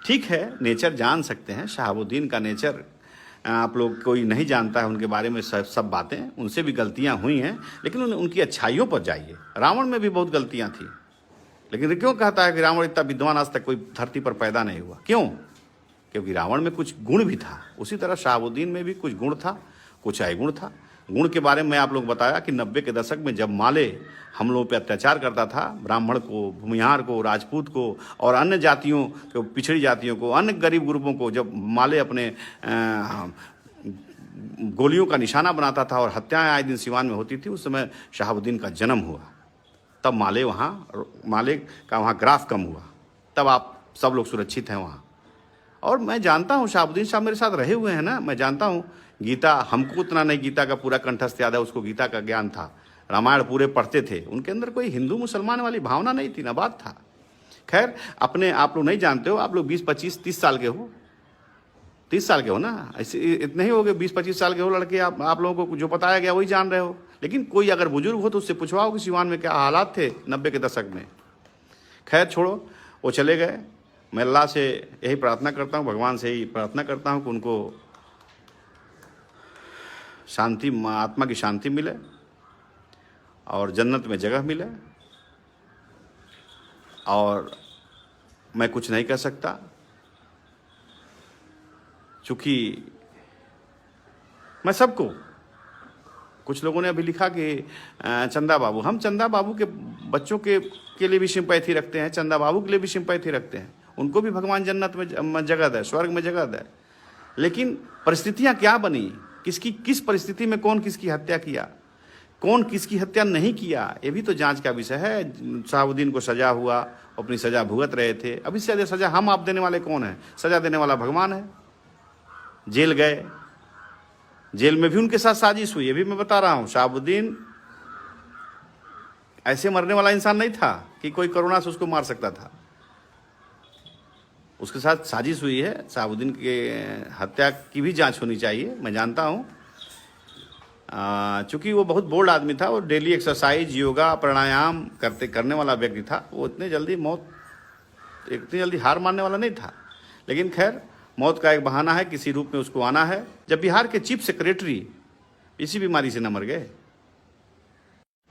ठीक है, नेचर जान सकते हैं, शहाबुद्दीन का नेचर आप लोग कोई नहीं जानता है उनके बारे में, सब बातें, उनसे भी गलतियां हुई हैं, लेकिन उनकी अच्छाइयों पर जाइए। रावण में भी बहुत गलतियां थी, लेकिन क्यों कहता है कि रावण इतना विद्वान आज तक कोई धरती पर पैदा नहीं हुआ? क्यों? क्योंकि रावण में कुछ गुण भी था। उसी तरह शहाबुद्दीन में भी कुछ गुण था, कुछ अवगुण था। गुण के बारे में आप लोग बताया कि 90 के दशक में जब माले हम लोगों पे अत्याचार करता था, ब्राह्मण को, भूमिहार को, राजपूत को और अन्य जातियों को, पिछड़ी जातियों को, अन्य गरीब ग्रुपों को जब माले अपने गोलियों का निशाना बनाता था और हत्याएं आए दिन सिवान में होती थी, उस समय शहाबुद्दीन का जन्म हुआ। तब माले का वहाँ ग्राफ कम हुआ, तब आप सब लोग सुरक्षित हैं वहाँ। और मैं जानता हूँ शहाबुद्दीन साहब मेरे साथ रहे हुए हैं ना, मैं जानता हूँ गीता, हमको उतना नहीं गीता का पूरा कंठस्थ याद है, उसको गीता का ज्ञान था, रामायण पूरे पढ़ते थे, उनके अंदर कोई हिंदू मुसलमान वाली भावना नहीं थी, ना बात था। खैर, अपने आप लोग नहीं जानते हो, आप लोग 20, 25, 30 साल के हो, 30 साल के हो ना, ऐसे इतने ही हो गए, 20, 25 साल के हो लड़के, आप लोगों को जो बताया गया वही जान रहे हो। लेकिन कोई अगर बुजुर्ग हो तो उससे पूछवाओ कि सिवान में क्या हालात थे 90 के दशक में। खैर छोड़ो, वो चले गए। मैं अल्लाह से यही प्रार्थना करता हूँ, भगवान से ही प्रार्थना करता हूँ कि उनको शांति, आत्मा की शांति मिले और जन्नत में जगह मिले। और मैं कुछ नहीं कह सकता, चूँकि मैं सबको, कुछ लोगों ने अभी लिखा कि चंदा बाबू, हम चंदा बाबू के बच्चों के लिए भी सिंपैथी रखते हैं, चंदा बाबू के लिए भी सिंपैथी रखते हैं, उनको भी भगवान जन्नत में जगह दे, स्वर्ग में जगह दे। लेकिन परिस्थितियां क्या बनी, किस परिस्थिति में कौन किसकी हत्या किया, कौन किसकी हत्या नहीं किया, ये भी तो जांच का विषय है। शहाबुद्दीन को सजा हुआ, अपनी सजा भुगत रहे थे, अभी से सजा हम आप देने वाले कौन है? सजा देने वाला भगवान है। जेल गए, जेल में भी उनके साथ साजिश हुई, ये भी मैं बता रहा हूं। शहाबुद्दीन ऐसे मरने वाला इंसान नहीं था कि कोई कोरोना से उसको मार सकता था, उसके साथ साजिश हुई है। शहाबुद्दीन के हत्या की भी जांच होनी चाहिए, मैं जानता हूं। चूंकि वो बहुत बोल्ड आदमी था, वो डेली एक्सरसाइज, योगा, प्राणायाम करने वाला व्यक्ति था, वो इतनी जल्दी हार मानने वाला नहीं था। लेकिन खैर, मौत का एक बहाना है, किसी रूप में उसको आना है। जब बिहार के चीफ सेक्रेटरी इसी बीमारी से न मर गए।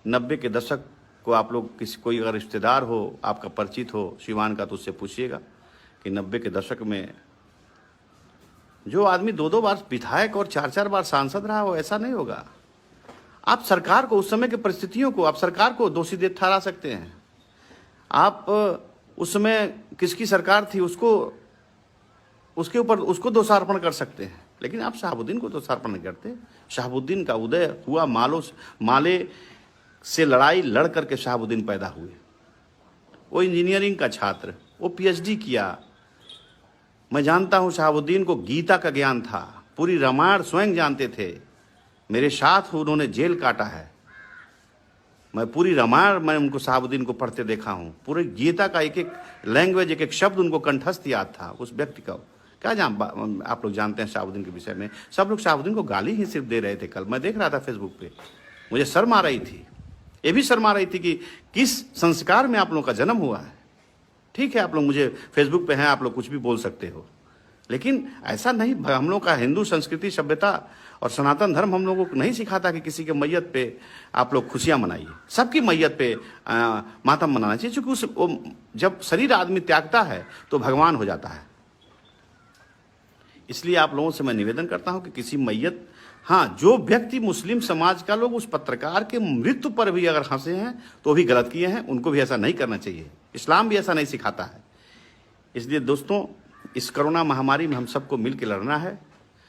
90 के दशक को आप लोग कोई अगर रिश्तेदार हो, आपका परिचित हो सिवान का, तो उससे पूछिएगा कि 90 के दशक में जो आदमी 2-2 बार विधायक और 4-4 बार सांसद रहा हो, ऐसा नहीं होगा। आप सरकार को, उस समय की परिस्थितियों को, आप सरकार को दोषी ठहरा सकते हैं। आप उस समय किसकी सरकार थी उसके ऊपर उसको दोषारोपण कर सकते हैं, लेकिन आप शहाबुद्दीन को दोषारोपण नहीं करते। शहाबुद्दीन का उदय हुआ माले से लड़ाई लड़ करके शहाबुद्दीन पैदा हुए। वो इंजीनियरिंग का छात्र, वो पीएचडी किया। मैं जानता हूं शहाबुद्दीन को गीता का ज्ञान था, पूरी रामायण स्वयं जानते थे। मेरे साथ उन्होंने जेल काटा है, मैं पूरी रामायण मैं उनको शहाबुद्दीन को पढ़ते देखा हूं। पूरे गीता का एक एक लैंग्वेज, एक एक शब्द उनको कंठस्थ याद था उस व्यक्ति का। क्या आप लोग जानते हैं शहाबुद्दीन के विषय में? सब लोग शहाबुद्दीन को गाली ही सिर्फ दे रहे थे। कल मैं देख रहा था फेसबुक पे, मुझे शर्म आ रही थी, ये भी शर्म आ रही थी कि किस संस्कार में आप लोगों का जन्म हुआ है। ठीक है, आप लोग मुझे फेसबुक पे हैं, आप लोग कुछ भी बोल सकते हो, लेकिन ऐसा नहीं। हम लोग का हिंदू संस्कृति, सभ्यता और सनातन धर्म हम लोगों को नहीं सिखाता कि किसी के मैयत पे आप लोग खुशियां मनाइए। सबकी मैयत पे मातम मनाना चाहिए, क्योंकि जब शरीर आदमी त्यागता है तो भगवान हो जाता है। इसलिए आप लोगों से मैं निवेदन करता हूं कि किसी मैयत, हाँ, जो व्यक्ति मुस्लिम समाज का लोग उस पत्रकार के मृत्यु पर भी अगर हंसे हैं तो भी गलत किए हैं, उनको भी ऐसा नहीं करना चाहिए। इस्लाम भी ऐसा नहीं सिखाता है। इसलिए दोस्तों, इस कोरोना महामारी में हम सबको मिल के लड़ना है।